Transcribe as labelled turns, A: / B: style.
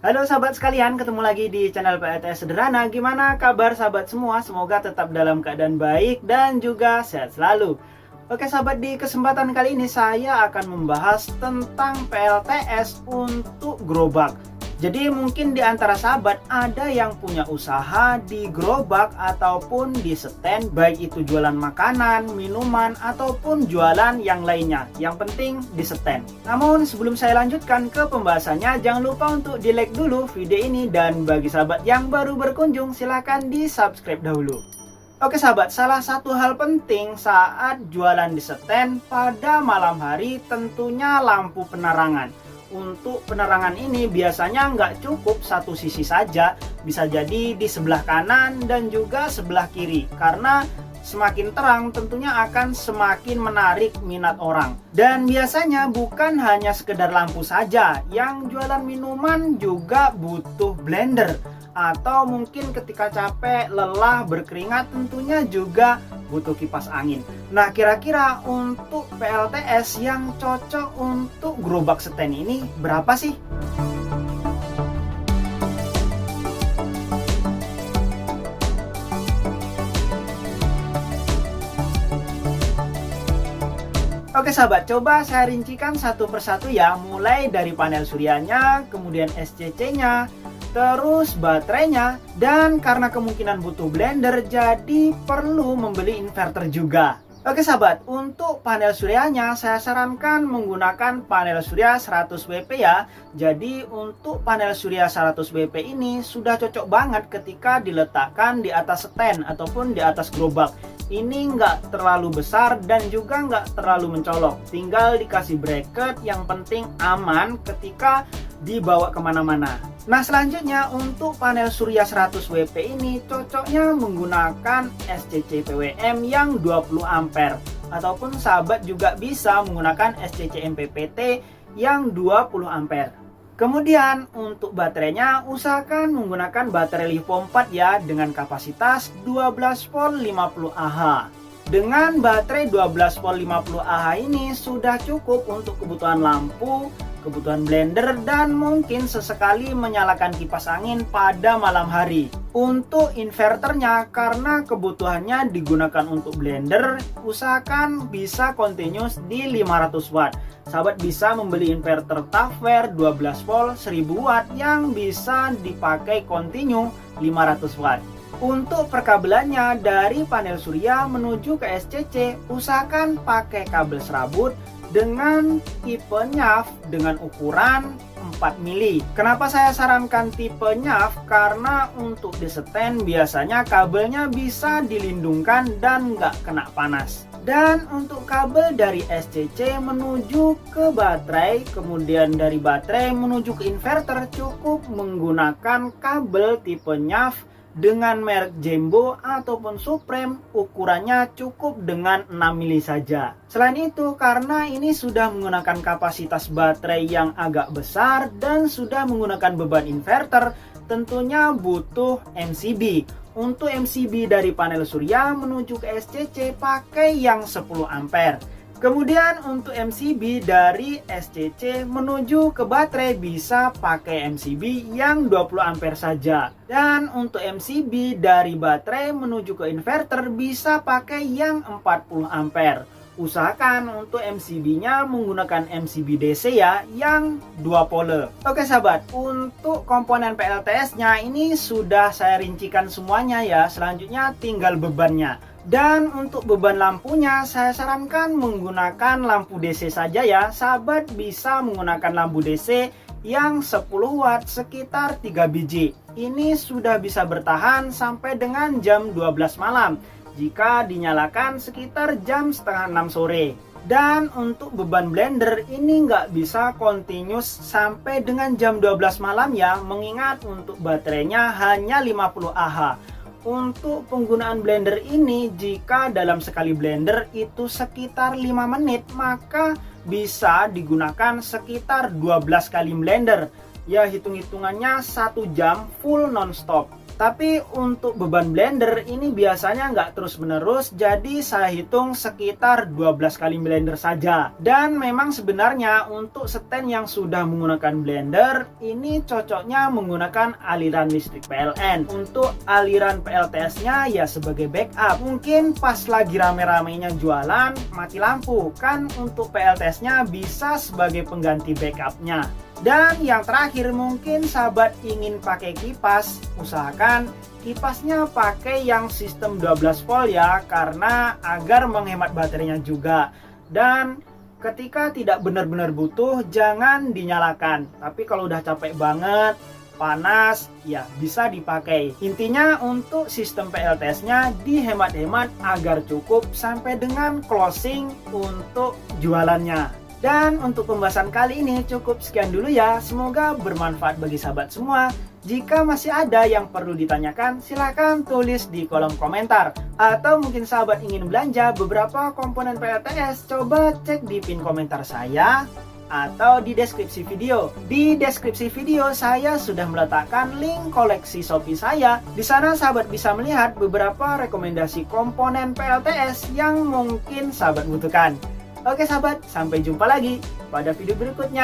A: Halo sahabat sekalian, ketemu lagi di channel PLTS Sederhana. Gimana kabar sahabat semua? Semoga tetap dalam keadaan baik dan juga sehat selalu. Oke sahabat, di kesempatan kali ini saya akan membahas tentang PLTS untuk gerobak. Jadi mungkin di antara sahabat ada yang punya usaha di gerobak ataupun di stand, baik itu jualan makanan, minuman, ataupun jualan yang lainnya. Yang penting di stand. Namun sebelum saya lanjutkan ke pembahasannya, jangan lupa untuk di like dulu video ini, dan bagi sahabat yang baru berkunjung silahkan di subscribe dahulu. Oke sahabat, salah satu hal penting saat jualan di stand pada malam hari tentunya lampu penerangan. Untuk penerangan ini biasanya nggak cukup satu sisi saja, bisa jadi di sebelah kanan dan juga sebelah kiri, karena semakin terang tentunya akan semakin menarik minat orang. Dan biasanya bukan hanya sekedar lampu saja, yang jualan minuman juga butuh blender, atau mungkin ketika capek, lelah, berkeringat tentunya juga butuh kipas angin. Nah, kira-kira untuk PLTS yang cocok untuk gerobak stand ini berapa sih? Oke sahabat, coba saya rincikan satu persatu ya, mulai dari panel suryanya, kemudian SCC-nya, terus baterainya, dan karena kemungkinan butuh blender jadi perlu membeli inverter juga. Oke sahabat, untuk panel suryanya saya sarankan menggunakan panel surya 100 WP ya. Jadi untuk panel surya 100 WP ini sudah cocok banget ketika diletakkan di atas stand ataupun di atas gerobak. Ini nggak terlalu besar dan juga nggak terlalu mencolok. Tinggal dikasih bracket, yang penting aman ketika dibawa kemana-mana. Nah selanjutnya untuk panel surya 100 WP ini cocoknya menggunakan SCC PWM yang 20 ampere, ataupun sahabat juga bisa menggunakan SCC MPPT yang 20 ampere. Kemudian untuk baterainya usahakan menggunakan baterai LiPo 4 ya, dengan kapasitas 12 volt 50 Ah. Dengan baterai 12 volt 50 Ah ini sudah cukup untuk kebutuhan lampu, kebutuhan blender, dan mungkin sesekali menyalakan kipas angin pada malam hari. Untuk inverternya, karena kebutuhannya digunakan untuk blender, usahakan bisa continuous di 500 watt. Sahabat bisa membeli inverter Tafware 12 volt 1000 watt yang bisa dipakai continue 500 watt. Untuk perkabelannya dari panel surya menuju ke SCC, usahakan pakai kabel serabut dengan tipe NAF dengan ukuran 4 mili. Kenapa saya sarankan tipe NAF? Karena untuk di stand biasanya kabelnya bisa dilindungkan dan nggak kena panas. Dan untuk kabel dari SCC menuju ke baterai, kemudian dari baterai menuju ke inverter, cukup menggunakan kabel tipe NAF dengan merek Jembo ataupun Supreme, ukurannya cukup dengan 6 mili saja. Selain itu, karena ini sudah menggunakan kapasitas baterai yang agak besar dan sudah menggunakan beban inverter, tentunya butuh MCB. Untuk MCB dari panel surya menuju ke SCC pakai yang 10 ampere. Kemudian untuk MCB dari SCC menuju ke baterai bisa pakai MCB yang 20 ampere saja. Dan untuk MCB dari baterai menuju ke inverter bisa pakai yang 40 ampere. Usahakan untuk MCB-nya menggunakan MCB DC ya, yang 2 pole. Oke sahabat, untuk komponen PLTS-nya ini sudah saya rincikan semuanya ya. Selanjutnya tinggal bebannya. Dan untuk beban lampunya saya sarankan menggunakan lampu DC saja ya. Sahabat bisa menggunakan lampu DC yang 10 watt sekitar 3 biji. Ini sudah bisa bertahan sampai dengan jam 12 malam jika dinyalakan sekitar jam setengah 6 sore. Dan untuk beban blender ini nggak bisa continuous sampai dengan jam 12 malam ya, mengingat untuk baterainya hanya 50 Ah. Untuk penggunaan blender ini, jika dalam sekali blender itu sekitar 5 menit, maka bisa digunakan sekitar 12 kali blender. Ya hitung-hitungannya 1 jam full non-stop. Tapi untuk beban blender ini biasanya nggak terus menerus, jadi saya hitung sekitar 12 kali blender saja. Dan memang sebenarnya untuk stand yang sudah menggunakan blender, ini cocoknya menggunakan aliran listrik PLN. Untuk aliran PLTS-nya ya sebagai backup. Mungkin pas lagi rame-ramenya jualan, mati lampu. Kan untuk PLTS-nya bisa sebagai pengganti backup-nya. Dan yang terakhir, mungkin sahabat ingin pakai kipas, usahakan kipasnya pakai yang sistem 12 volt ya, karena agar menghemat baterainya juga. Dan ketika tidak benar-benar butuh, jangan dinyalakan. Tapi kalau udah capek banget, panas, ya bisa dipakai. Intinya untuk sistem PLTS-nya dihemat-hemat agar cukup sampai dengan closing untuk jualannya. Dan untuk pembahasan kali ini cukup sekian dulu ya. Semoga bermanfaat bagi sahabat semua. Jika masih ada yang perlu ditanyakan, silahkan tulis di kolom komentar. Atau mungkin sahabat ingin belanja beberapa komponen PLTS, coba cek di pin komentar saya atau di deskripsi video. Di deskripsi video saya sudah meletakkan link koleksi Shopee saya. Di sana sahabat bisa melihat beberapa rekomendasi komponen PLTS yang mungkin sahabat butuhkan. Oke sahabat, sampai jumpa lagi pada video berikutnya.